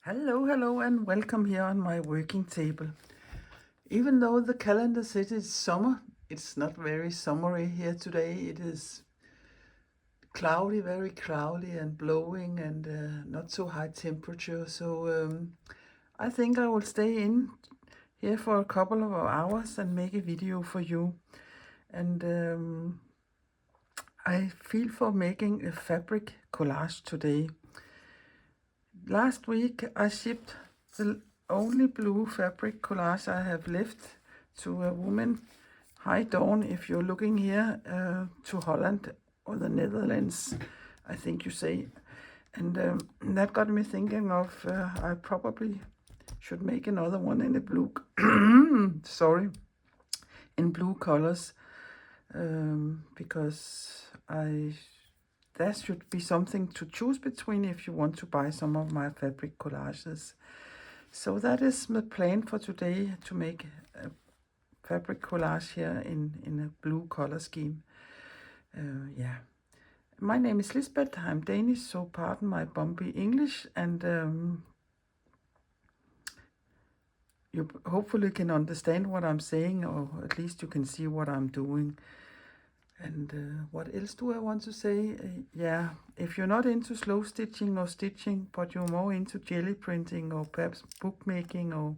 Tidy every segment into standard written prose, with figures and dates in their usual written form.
Hello, and welcome here on my working table. Even though the calendar says it's summer, it's not very summery here today. It is cloudy, very cloudy and blowing, and not so high temperature. So I think I will stay in here for a couple of hours and make a video for you. And I feel for making a fabric collage today. Last week I shipped the only blue fabric collage I have left to a woman. Hi Dawn, if you're looking here, to Holland or the Netherlands, I think you say. And that got me thinking of I probably should make another one in the blue, sorry, in blue colors, because there should be something to choose between if you want to buy some of my fabric collages. So that is my plan for today, to make a fabric collage here in a blue color scheme. Yeah. My name is Lisbeth. I'm Danish, so pardon my bumpy English, and you hopefully can understand what I'm saying, or at least you can see what I'm doing. And what else do I want to say? Yeah, if you're not into slow stitching or stitching, but you're more into jelly printing or perhaps bookmaking or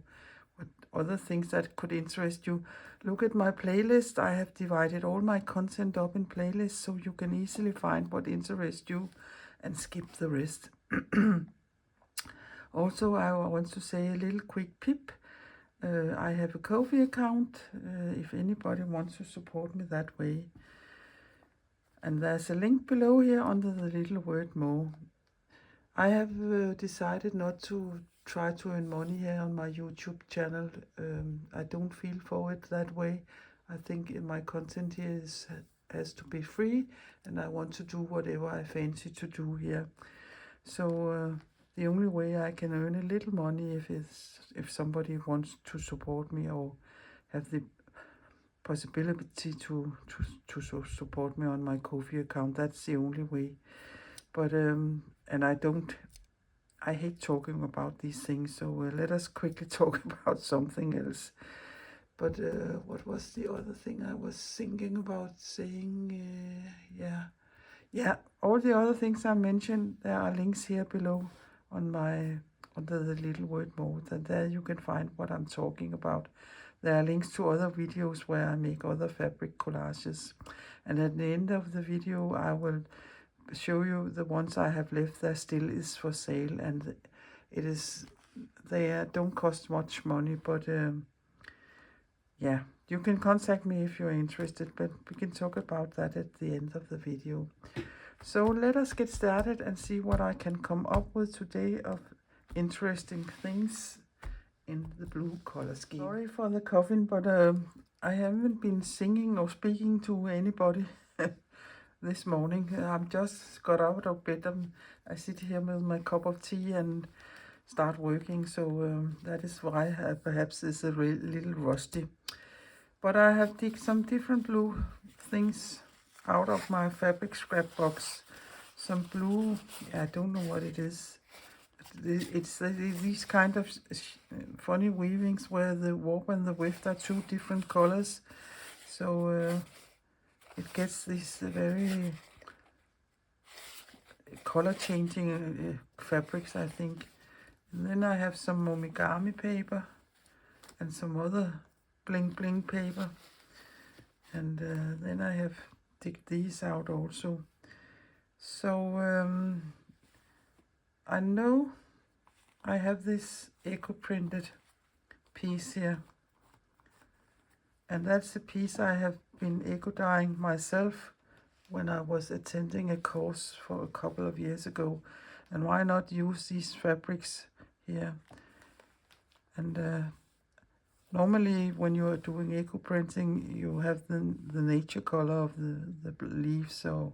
what other things that could interest you, look at my playlist. I have divided all my content up in playlists so you can easily find what interests you and skip the rest. Also, I want to say a little quick pip. I have a Ko-fi account if anybody wants to support me that way. And there's a link below here under the little word more. I have decided not to try to earn money here on my YouTube channel. I don't feel for it that way. I think my content here has to be free, and I want to do whatever I fancy to do here. So the only way I can earn a little money if somebody wants to support me or have the possibility to support me on my Ko-fi account. That's the only way. But and I hate talking about these things, so let us quickly talk about something else. But what was the other thing I was thinking about saying? Yeah, all the other things I mentioned, there are links here below under the little word more. And there you can find what I'm talking about. There are links to other videos where I make other fabric collages. And at the end of the video, I will show you the ones I have left that still is for sale. And they don't cost much money, but yeah, you can contact me if you're interested, but we can talk about that at the end of the video. So let us get started and see what I can come up with today of interesting things in the blue color scheme. Sorry for the coughing, but I haven't been singing or speaking to anybody this morning. I'm just got out of bed and I sit here with my cup of tea and start working, so that is why I perhaps is a little rusty. But I have taken some different blue things out of my fabric scrap box. Some blue, I don't know what it is. It's these kind of funny weavings where the warp and the weft are two different colors. So it gets these very color changing fabrics, I think. And then I have some Momigami paper and some other bling bling paper. And then I have dig these out also. So I know I have this eco printed piece here, and that's a piece I have been eco dyeing myself when I was attending a course for a couple of years ago. And why not use these fabrics here? And normally when you are doing eco printing, you have the nature color of the leaves or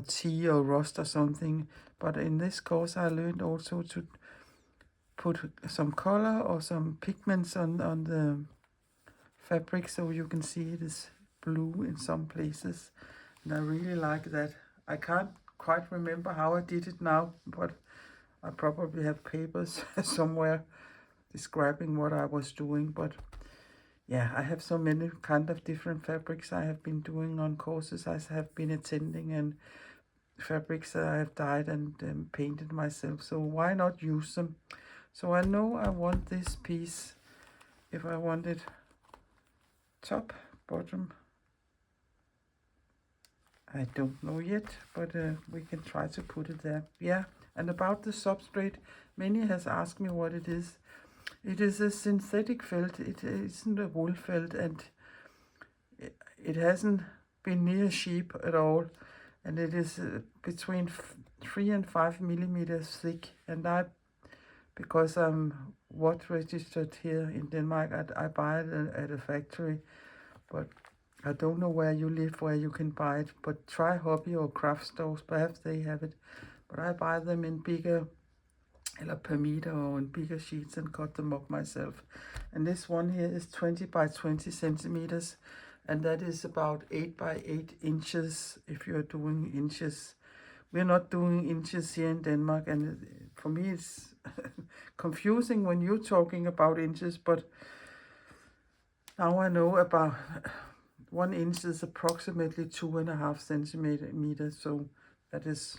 tea or rust or something. But in this course I learned also to put some color or some pigments on the fabric, so you can see it is blue in some places, and I really like that. I can't quite remember how I did it now, but I probably have papers somewhere describing what I was doing, but yeah, I have so many kind of different fabrics I have been doing on courses I have been attending, and fabrics that I have dyed and painted myself, so why not use them? So I know I want this piece, if I want it top, bottom, I don't know yet, but we can try to put it there. Yeah, and about the substrate, many has asked me what it is. It is a synthetic felt, it isn't a wool felt, and it hasn't been near sheep at all, and it is between 3 and 5 millimeters thick, and because I'm what registered here in Denmark, I buy it at a factory, but I don't know where you live, where you can buy it, but try hobby or craft stores, perhaps they have it. But I buy them in bigger, per meter, or in bigger sheets and cut them up myself. And this one here is 20 by 20 centimeters, and that is about 8 by 8 inches if you're doing inches. We're not doing inches here in Denmark, and for me it's confusing when you're talking about inches, but now I know about 1 inch is approximately 2.5 centimeters, so that is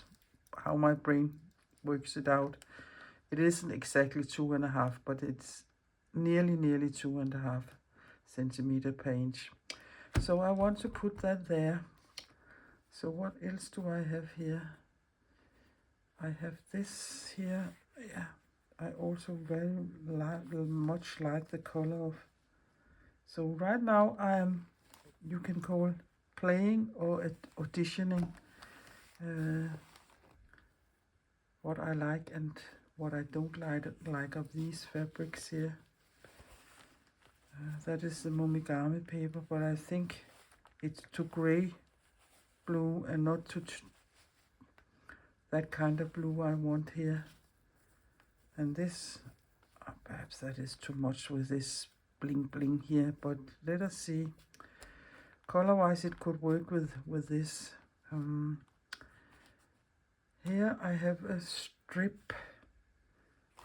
how my brain works it out. It isn't exactly 2.5, but it's nearly 2.5 centimeter per inch. So I want to put that there. So what else do I have here? I have this here. Yeah, I also very much like the color of. So right now I'm, you can call playing or auditioning what I like and what I don't like of these fabrics here. That is the Momigami paper, but I think it's too gray blue and not to that kind of blue I want here. And this, perhaps that is too much with this bling bling here, but let us see. Color wise it could work with this. Here I have a strip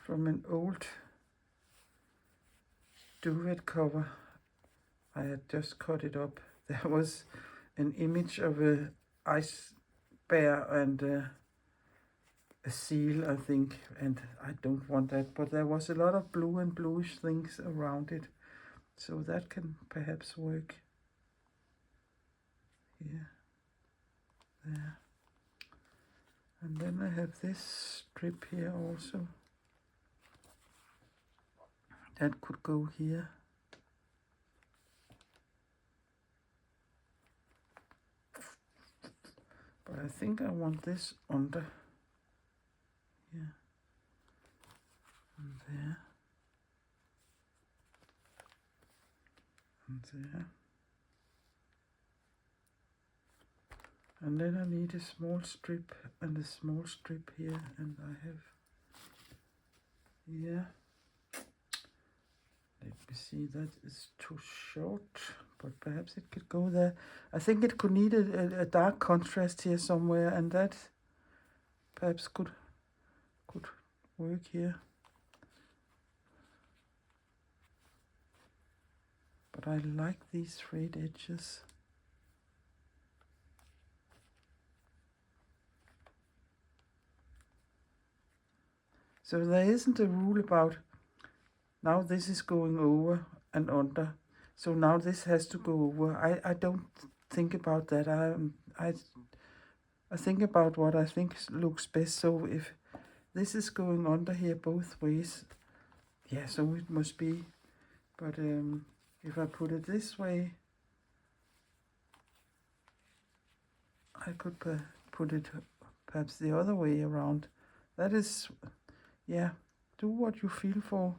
from an old duvet cover. I had just cut it up. There was an image of a ice bear and a seal, I think, and I don't want that, but there was a lot of blue and bluish things around it, so that can perhaps work. Here, there, and then I have this strip here also. That could go here. But I think I want this under here and there and there. And then I need a small strip and a small strip here, and I have here. Let me see, that is too short, but perhaps it could go there. I think it could need a dark contrast here somewhere, and that perhaps could work here. But I like these frayed edges. So there isn't a rule about now this is going over and under, so now this has to go over. I don't think about that. I think about what I think looks best. So if this is going under here both ways, yeah, so it must be. But if I put it this way, I could put it perhaps the other way around. That is, yeah, do what you feel for.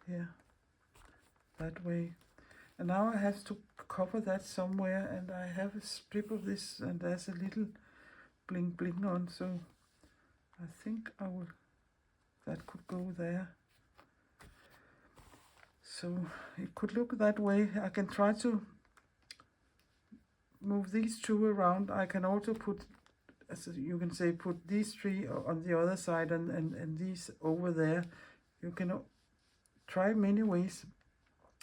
Here, that way. And now I have to cover that somewhere, and I have a strip of this, and there's a little bling bling on, so I think I will, that could go there. So it could look that way. I can try to move these two around. I can also put as you can say, put these three on the other side and these over there. You can try many ways,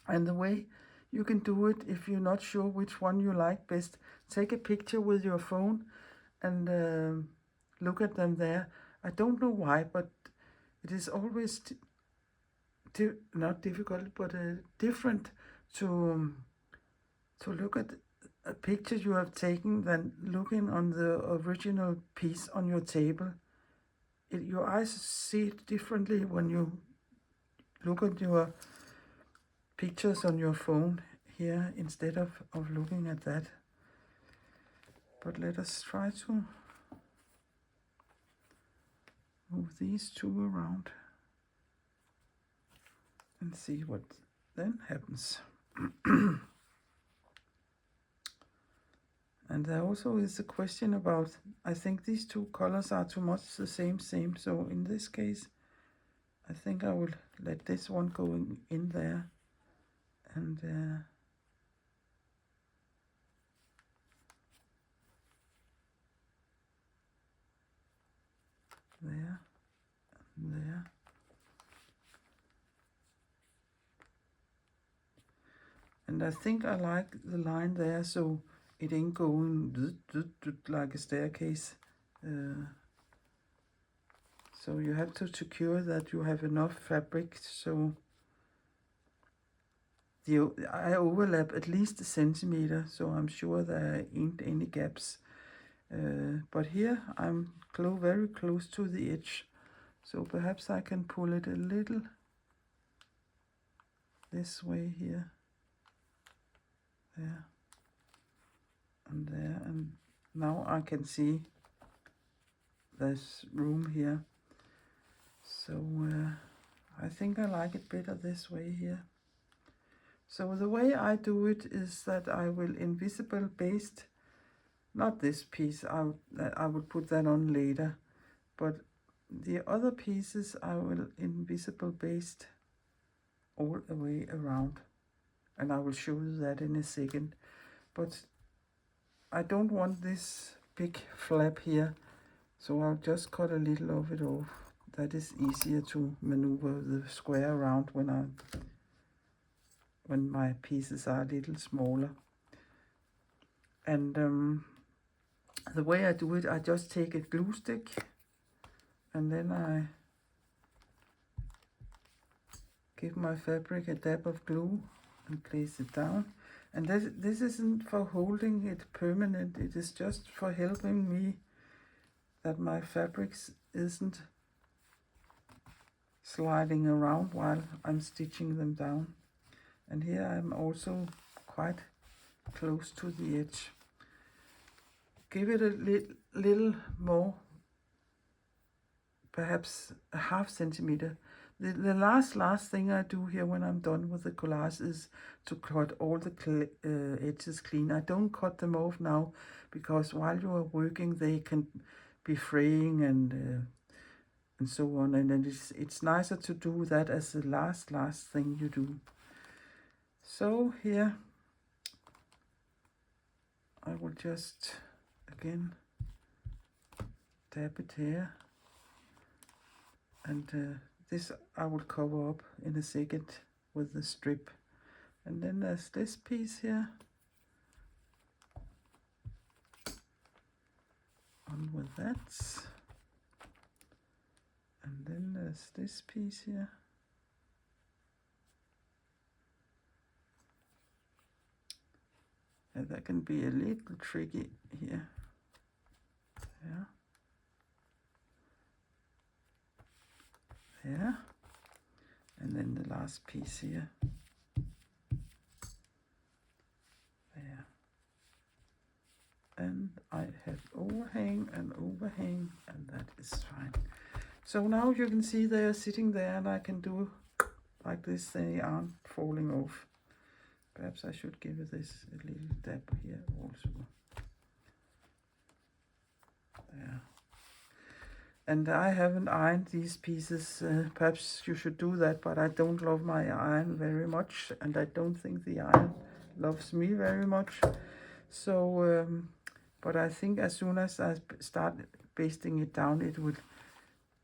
and the way you can do it, if you're not sure which one you like best, take a picture with your phone and look at them there. I don't know why, but it is always not difficult, but different to look at a picture you have taken than looking on the original piece on your table. Your eyes see it differently when you look at your pictures on your phone here instead of looking at that. But let us try to move these two around and see what then happens. And there also is a question about, I think these two colors are too much the same. So in this case, I think I will let this one go in there and there and there. And I think I like the line there, so it ain't going like a staircase. So you have to secure that you have enough fabric, so I overlap at least a centimeter, so I'm sure there ain't any gaps. But here I'm very close to the edge, so perhaps I can pull it a little this way here, there, and now I can see there's room here. So I think I like it better this way here. So the way I do it is that I will invisible baste, not this piece, I will put that on later, but the other pieces I will invisible baste all the way around, and I will show you that in a second. But I don't want this big flap here, so I'll just cut a little of it off. That is easier to maneuver the square around when my pieces are a little smaller. And the way I do it, I just take a glue stick and then I give my fabric a dab of glue and place it down. And this isn't for holding it permanent, it is just for helping me that my fabrics isn't sliding around while I'm stitching them down. And here I'm also quite close to the edge. Give it a little more, perhaps a half centimeter. The last thing I do here when I'm done with the collage is to cut all the edges clean. I don't cut them off now, because while you are working they can be fraying and so on, and then it's nicer to do that as the last thing you do. So here I will just again dab it here, and this I will cover up in a second with the strip. And then there's this piece here on with that, and then there's this piece here. And that can be a little tricky here. Yeah. There. And then the last piece here. There. And I have overhang and overhang, and that is fine. So now you can see they are sitting there, and I can do like this, they aren't falling off. Perhaps I should give this a little dab here also. There. And I haven't ironed these pieces. Perhaps you should do that, but I don't love my iron very much, and I don't think the iron loves me very much. So but I think as soon as I start basting it down, it will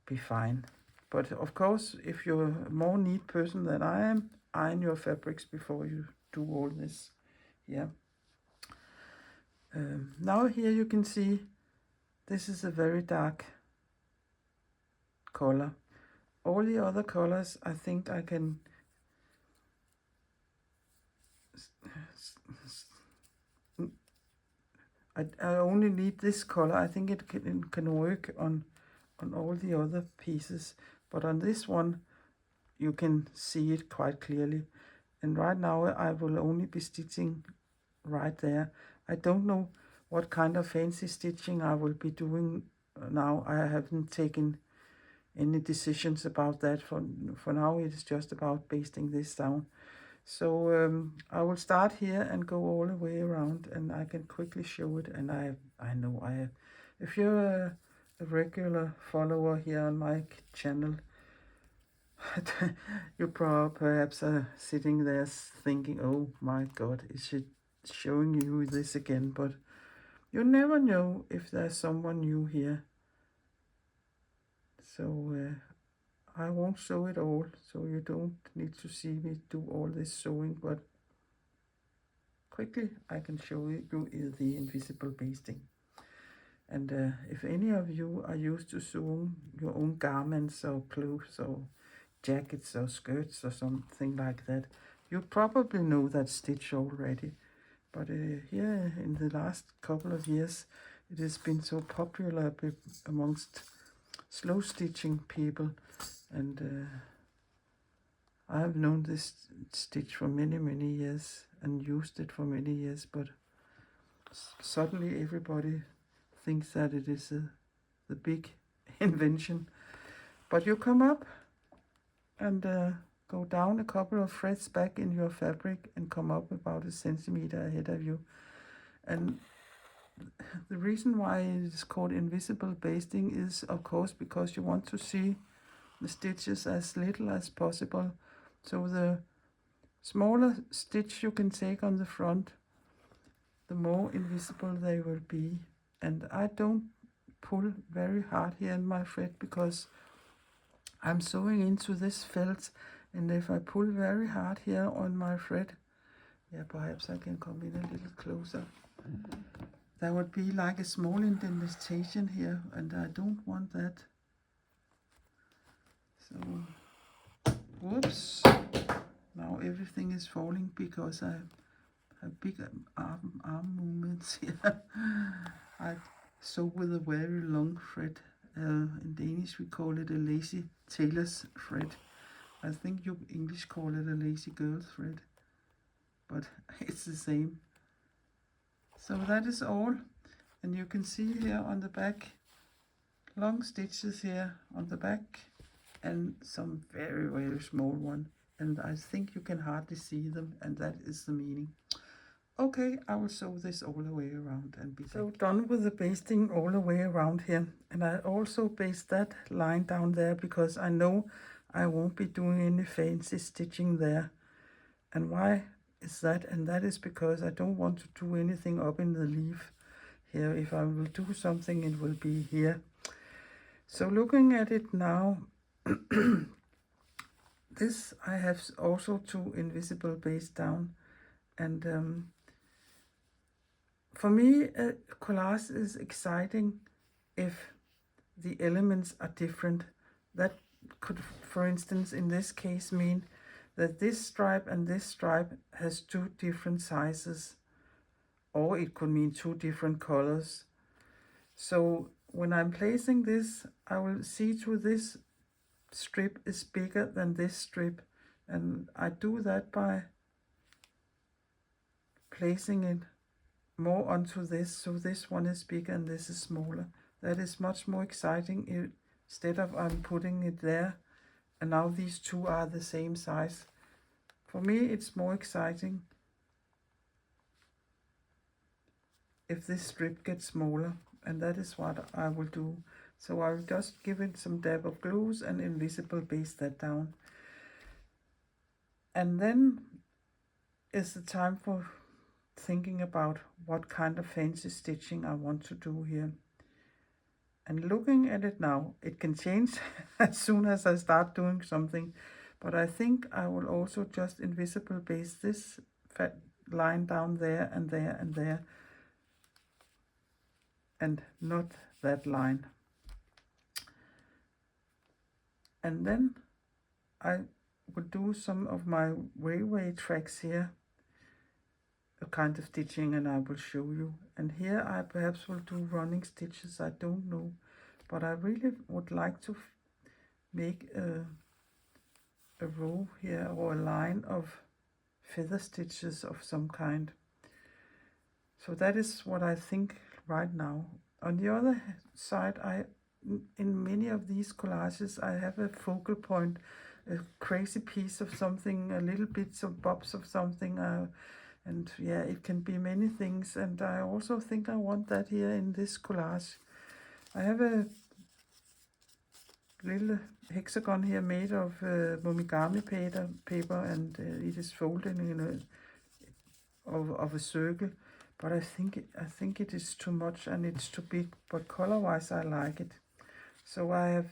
be fine. But of course, if you're a more neat person than I am, iron your fabrics before you do all this. Yeah. Now here you can see this is a very dark color. All the other colors, I think I can I only need this color. I think it can work on all the other pieces, but on this one you can see it quite clearly. And right now I will only be stitching right there. I don't know what kind of fancy stitching I will be doing now. I haven't taken any decisions about that. For now it is just about basting this down. So I will start here and go all the way around, and I can quickly show it. And I know if you're a regular follower here on my channel, you perhaps are sitting there thinking, oh my god, is she showing you this again? But you never know if there's someone new here. So I won't show it all, so you don't need to see me do all this sewing, but quickly I can show you the invisible basting. And if any of you are used to sewing your own garments or clothes or jackets or skirts or something like that, you probably know that stitch already. But here in the last couple of years, it has been so popular amongst slow stitching people, and I have known this stitch for many years and used it for many years, but suddenly everybody thinks that it is the big invention. But you come up and go down a couple of threads back in your fabric and come up about 1 centimeter ahead of you. And the reason why it is called invisible basting is, of course, because you want to see the stitches as little as possible. So the smaller stitch you can take on the front, the more invisible they will be. And I don't pull very hard here in my thread because I'm sewing into this felt, and if I pull very hard here on my thread, yeah, perhaps I can come in a little closer. There would be like a small indentation here, and I don't want that. So, whoops, now everything is falling because I have big arm movements here. I sew with a very long thread. In Danish we call it a lazy tailor's thread. I think you English call it a lazy girl thread, but it's the same. So that is all, and you can see here on the back, long stitches here on the back, and some very small one, and I think you can hardly see them, and that is the meaning. Okay, I will sew this all the way around and be so done with the basting all the way around here. And I also baste that line down there because I know I won't be doing any fancy stitching there. And why is that? And that is because I don't want to do anything up in the leaf here. If I will do something, it will be here. So looking at it now, this I have also 2 invisible baste down, and for me, collage is exciting if the elements are different. That could, for instance, in this case mean that this stripe and this stripe has 2 different sizes, or it could mean 2 different colors. So when I'm placing this, I will see to this strip is bigger than this strip, and I do that by placing it more onto this, so this one is bigger and this is smaller. That is much more exciting instead of I'm putting it there and now these 2 are the same size. For me it's more exciting if this strip gets smaller, and that is what I will do. So I'll just give it some dab of glues and invisible baste that down, and then is the time for thinking about what kind of fancy stitching I want to do here. And looking at it now, it can change as soon as I start doing something. But I think I will also just invisible baste this fat line down there and there and there, and not that line. And then I will do some of my railway tracks here, a kind of stitching, and I will show you. And here I perhaps will do running stitches, I don't know, but I really would like to make a row here, or a line of feather stitches of some kind. So that is what I think right now. On the other side, in many of these collages I have a focal point, a crazy piece of something, a little bits of bobs of something, and yeah, it can be many things. And I also think I want that here in this collage. I have a little hexagon here made of Momigami paper, and it is folded in of a circle. But I think it is too much and it's too big. But color-wise, I like it. So I have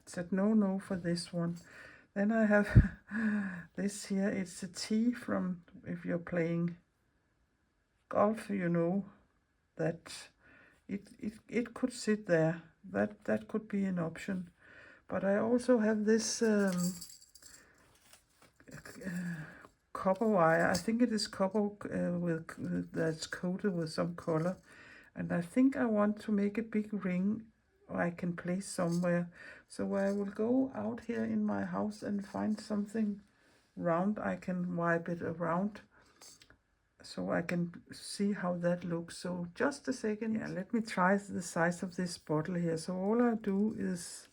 said no for this one. Then I have this here. It's a T from, if you're playing golf, you know that it could sit there. That could be an option. But I also have this copper wire. I think it is copper that's coated with some color. And I think I want to make a big ring I can place somewhere. So I will go out here in my house and find something round. I can wipe it around so I can see how that looks. So just a second. Yeah, let me try the size of this bottle here. So all I do is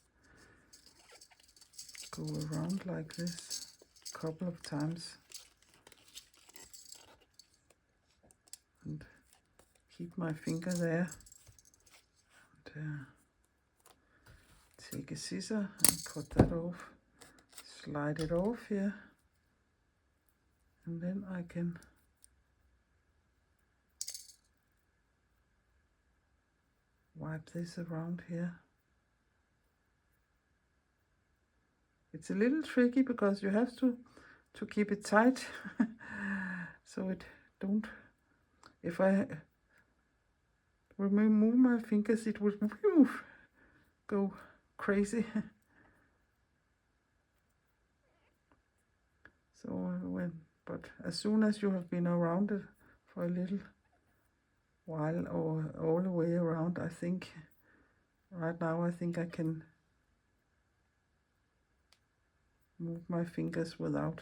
go around like this a couple of times and keep my finger there, and take a scissor and cut that off, slide it off here, and then I can wipe this around here. It's a little tricky because you have to keep it tight so it don't, if I remove my fingers, it would go crazy. So but as soon as you have been around it for a little while, or all the way around, I think right now I think I can move my fingers without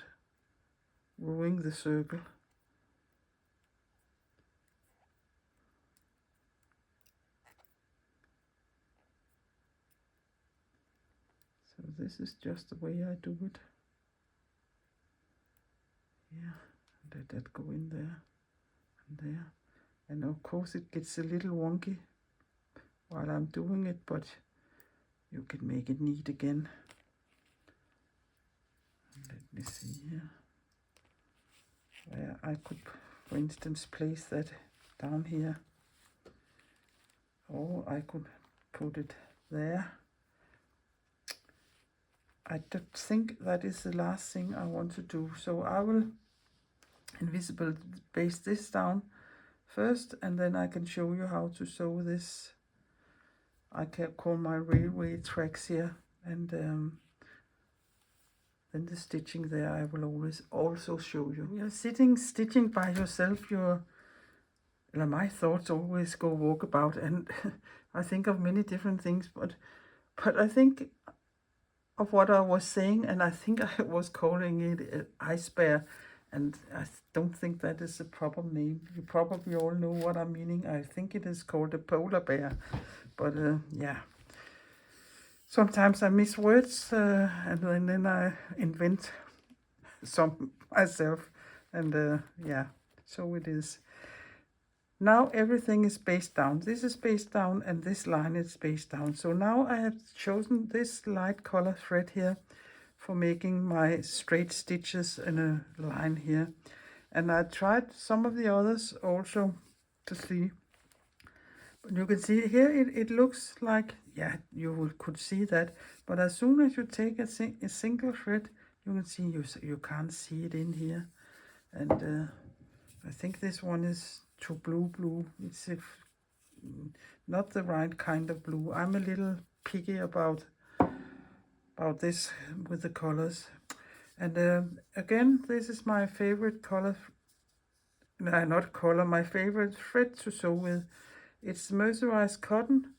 ruining the circle. So this is just the way I do it. Yeah, let that go in there and there. And of course it gets a little wonky while I'm doing it, but you can make it neat again. Let me see here where I could, for instance, place that down here, or I could put it there. I don't think that is the last thing I want to do, so I will invisible baste this down first, and then I can show you how to sew this. I can call my railway tracks here, and then the stitching there I will always also show you. You're stitching by yourself, my thoughts always go walkabout, and I think of many different things, but I think of what I was saying, and I think I was calling it an ice bear, and I don't think that is the proper name. You probably all know what I'm meaning. I think it is called a polar bear, but yeah. Sometimes I miss words, and then I invent some myself, and yeah, so it is. Now everything is based down. This is based down, and this line is based down. So now I have chosen this light color thread here for making my straight stitches in a line here. And I tried some of the others also to see. But you can see here it looks like, yeah, could see that. But as soon as you take a single thread, you can see you can't see it in here. And I think this one is too blue. It's not the right kind of blue. I'm a little picky about this with the colors. And again, this is my favorite color. No, not color. My favorite thread to sew with. It's mercerized cotton,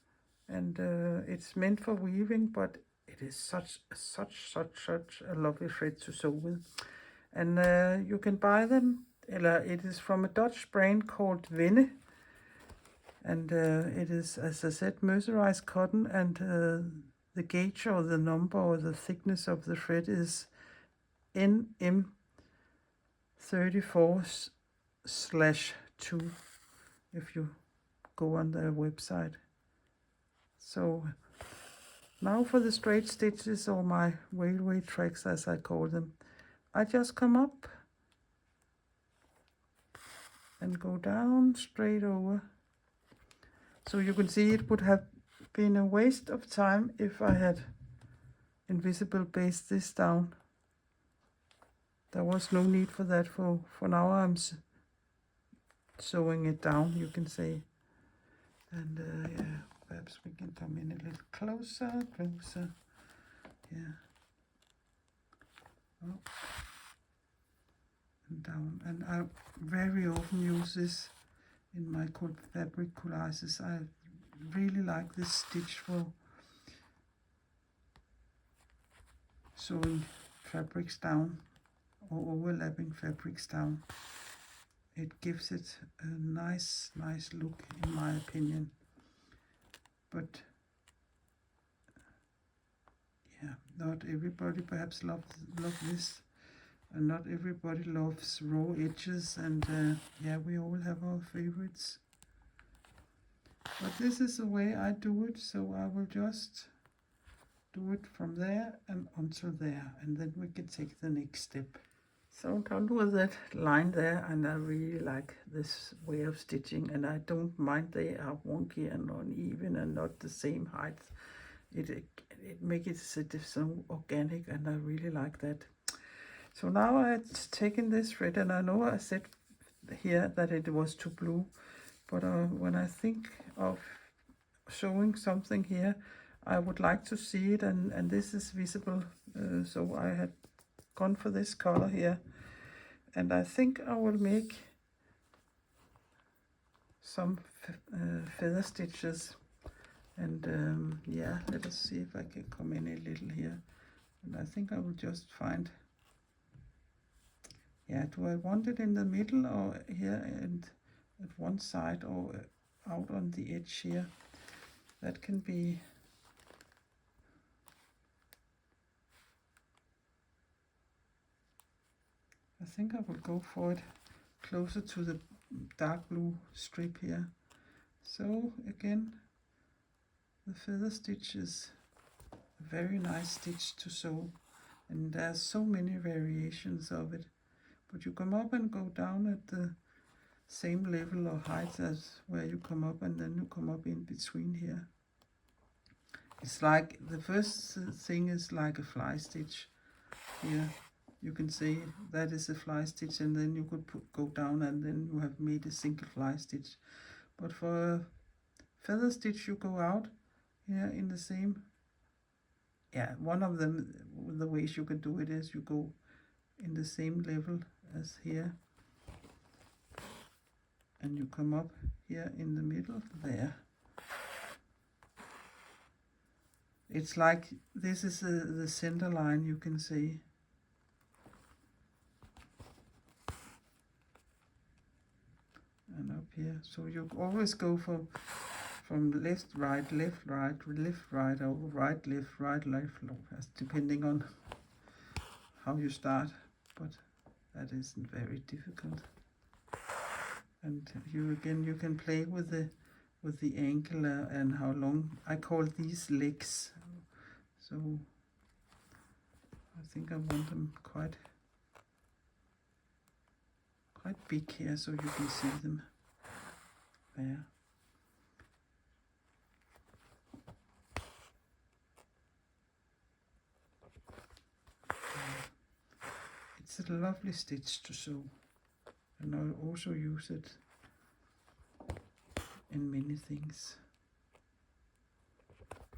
and it's meant for weaving, but it is such a lovely thread to sew with. And you can buy them. It is from a Dutch brand called Wenne, and it is, as I said, mercerized cotton, and the gauge or the number or the thickness of the thread is NM34/2 if you go on their website. So now for the straight stitches, or my railway tracks as I call them. I just come up and go down straight over. So you can see it would have been a waste of time if I had invisible based this down. There was no need for that. For now I'm sewing it down, you can say. And yeah, perhaps we can come in a little closer. Yeah. Up and down. And I very often use this in my fabric collages. I really like this stitch for sewing fabrics down or overlapping fabrics down. It gives it a nice look, in my opinion. But yeah, not everybody perhaps loves this, and not everybody loves raw edges, and yeah, we all have our favorites. But this is the way I do it, so I will just do it from there and until there, and then we can take the next step. So done with that line there, and I really like this way of stitching, and I don't mind they are wonky and uneven and not the same height. It makes it so organic, and I really like that. So now I've taken this thread, and I know I said here that it was too blue, but when I think of showing something here, I would like to see it, and this is visible, so I had gone for this color here, and I think I will make some feather stitches, and yeah, let us see if I can come in a little here, and I think I will just find, yeah, do I want it in the middle or here and at one side or out on the edge here? That can be, I think I will go for it closer to the dark blue strip here. So again, the feather stitch is a very nice stitch to sew, and there's so many variations of it, but you come up and go down at the same level or height as where you come up, and then you come up in between here. It's like the first thing is like a fly stitch here. You can see that is a fly stitch, and then you could go down, and then you have made a single fly stitch. But for a feather stitch, you go out here in the same, yeah, one of them, the ways you can do it is you go in the same level as here, and you come up here in the middle there. It's like this is the center line, you can see. And up here, so you always go from left, right, left, right, left, right, or right, left, depending on how you start, but that isn't very difficult. And you can play with the angle and how long. I call these legs, so I think I want them quite quite big here so you can see them there. It's a lovely stitch to sew, and I'll also use it in many things,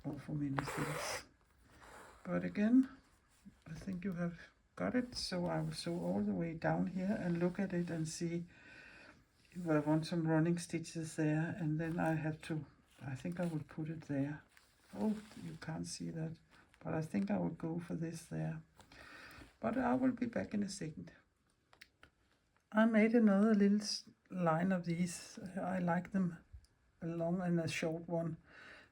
or for many things. But again, I think you have got it, so I will sew all the way down here and look at it and see if I want some running stitches there, and then I think I will put it there. Oh, you can't see that, but I think I will go for this there. But I will be back in a second. I made another little line of these. I like them a long and a short one.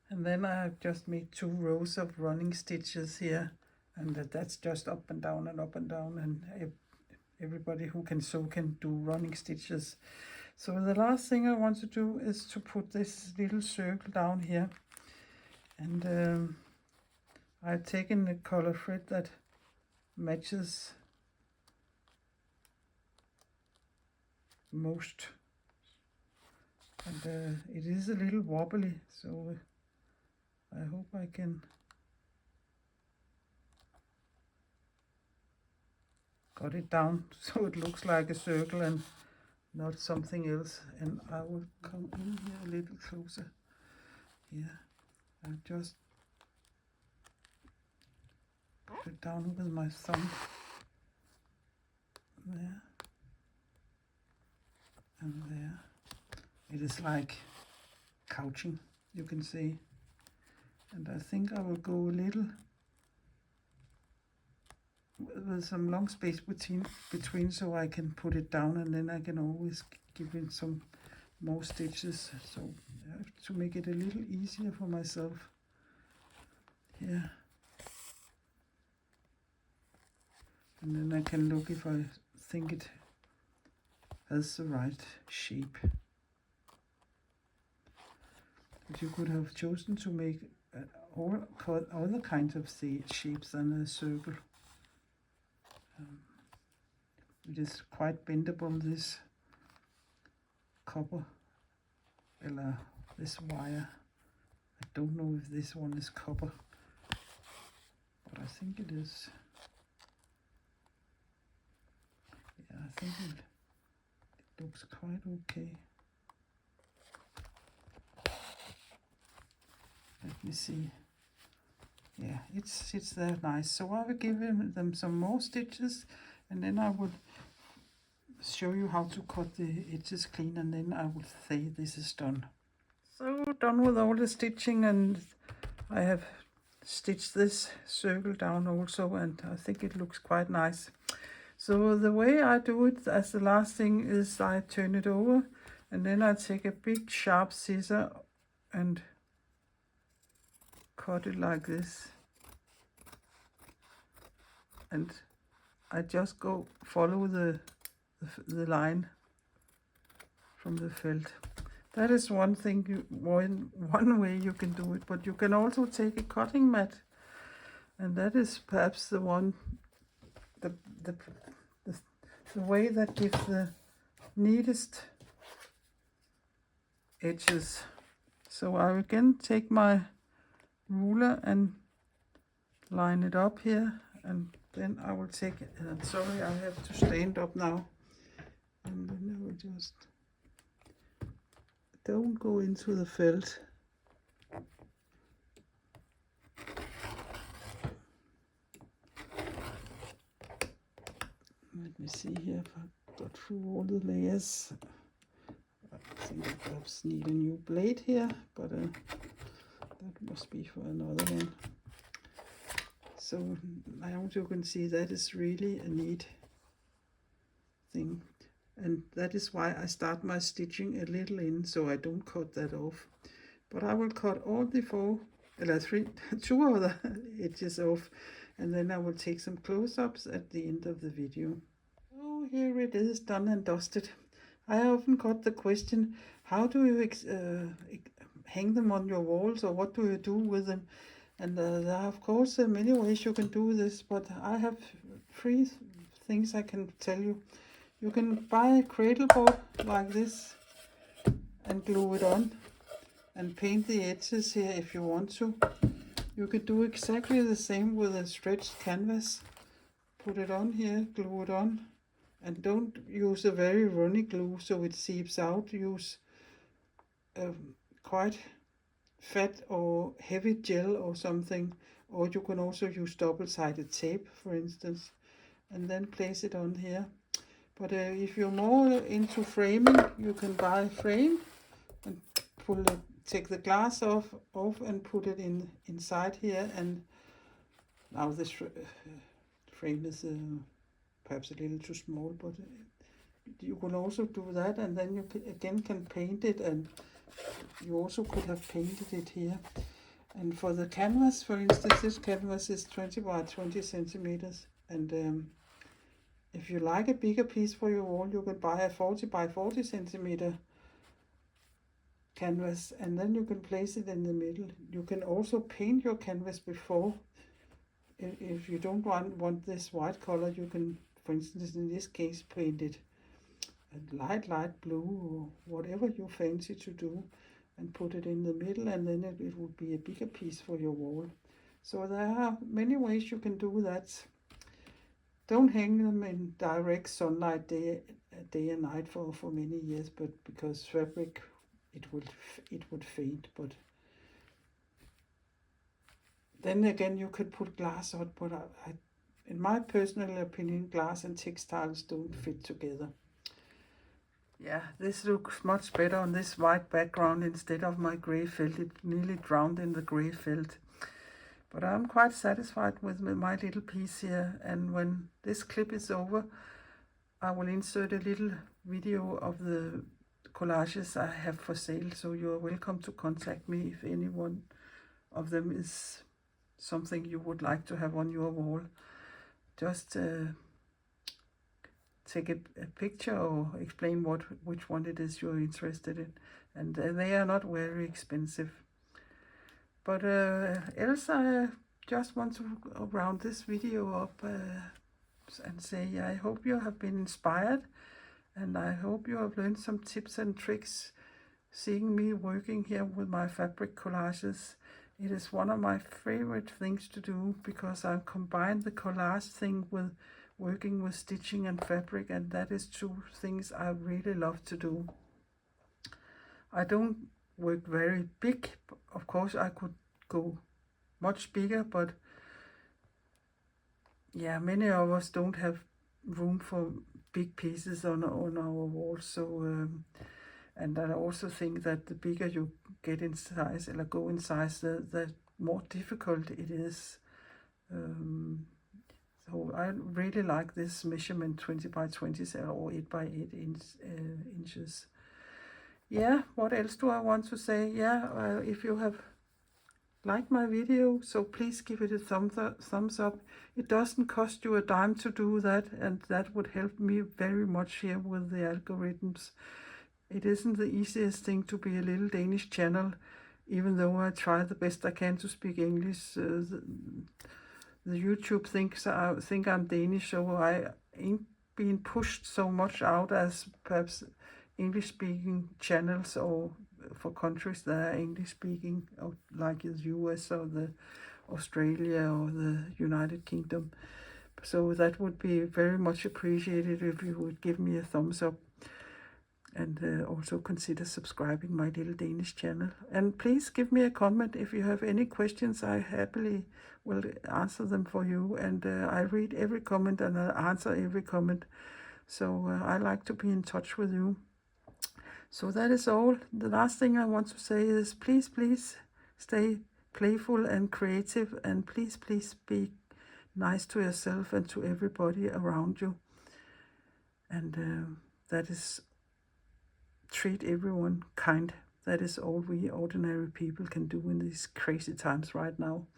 And then I have just made 2 rows of running stitches here. And that's just up and down and up and down. And everybody who can sew can do running stitches. So the last thing I want to do is to put this little circle down here. And I've taken the color thread that matches most, and it is a little wobbly, so I hope I can cut it down so it looks like a circle and not something else. And I will come in here a little closer here. I'll just put it down with my thumb there and there. It is like couching, you can see. And I think I will go a little with some long space between so I can put it down, and then I can always give it some more stitches. So I have to make it a little easier for myself here. And then I can look if I think it has the right shape. But you could have chosen to make all other kinds of shapes than a circle. It is quite bendable, this copper, or this wire. I don't know if this one is copper, but I think it is. Yeah, I think it looks quite okay. Let me see. Yeah, it sits there nice. So I will give them some more stitches, and then I will show you how to cut the edges clean, and then I will say this is done. So done with all the stitching, and I have stitched this circle down also, and I think it looks quite nice. So the way I do it as the last thing is I turn it over, and then I take a big sharp scissor and cut it like this, and I just follow the line from the felt. That is one thing, one way you can do it, but you can also take a cutting mat, and that is perhaps the way that gives the neatest edges. So I will again take my ruler and line it up here, and then I will take it. Sorry, I have to stand up now, and then I will just don't go into the felt. Let me see here if I got through all the layers. I think I perhaps need a new blade here, but that must be for another one. So now you can see that is really a neat thing, and that is why I start my stitching a little in, so I don't cut that off. But I will cut all the two other edges off, and then I will take some close-ups at the end of the video. Oh, here it is, done and dusted. I often got the question, how do you hang them on your walls, or what do you do with them? And there are of course many ways you can do this, but I have 3 things I can tell you. You can buy a cradle board like this and glue it on and paint the edges here if you want to. You could do exactly the same with a stretched canvas. Put it on here, glue it on, and don't use a very runny glue so it seeps out. Use quite fat or heavy gel or something, or you can also use double-sided tape, for instance, and then place it on here. But if you're more into framing, you can buy a frame and take the glass off and put it inside here. And now this frame is perhaps a little too small, but you can also do that, and then you again can paint it, and you also could have painted it here. And for the canvas, for instance, this canvas is 20 by 20 centimeters, and if you like a bigger piece for your wall, you can buy a 40 by 40 centimeter canvas, and then you can place it in the middle. You can also paint your canvas before. If you don't want this white color, you can, for instance, in this case, paint it a light blue or whatever you fancy to do, and put it in the middle, and then it would be a bigger piece for your wall. So there are many ways you can do that. Don't hang them in direct sunlight day and night for many years, but because fabric, it would fade. But then again, you could put glass on, but in my personal opinion, glass and textiles don't fit together. Yeah, this looks much better on this white background instead of my gray felt. It nearly drowned in the gray felt. But I'm quite satisfied with my little piece here. And when this clip is over, I will insert a little video of the collages I have for sale. So you're welcome to contact me if any one of them is something you would like to have on your wall. Just take a picture or explain which one it is you're interested in. And they are not very expensive. But else I just want to round this video up and say I hope you have been inspired, and I hope you have learned some tips and tricks seeing me working here with my fabric collages. It is one of my favorite things to do because I combine the collage thing with working with stitching and fabric, and that is two things I really love to do. I don't work very big. Of course, I could go much bigger, but yeah, many of us don't have room for big pieces on our walls. So, and I also think that the bigger you get in size, or go in size, the more difficult it is. So I really like this measurement 20 by 20 or 8 by 8 inches. Yeah, what else do I want to say? Yeah, if you have liked my video, so please give it a thumbs up. It doesn't cost you a dime to do that, and that would help me very much here with the algorithms. It isn't the easiest thing to be a little Danish channel, even though I try the best I can to speak English. The YouTube think I'm Danish, so I ain't being pushed so much out as perhaps English-speaking channels, or for countries that are English-speaking, like the US or the Australia or the United Kingdom. So that would be very much appreciated if you would give me a thumbs up, and also consider subscribing my little Danish channel. And please give me a comment if you have any questions. I happily will answer them for you, and I read every comment and I answer every comment. So I like to be in touch with you. So that is all. The last thing I want to say is please stay playful and creative, and please be nice to yourself and to everybody around you. And that is, treat everyone kind. That is all we ordinary people can do in these crazy times right now.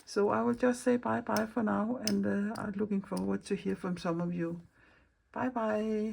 So I will just say bye for now, and I'm looking forward to hear from some of you. Bye.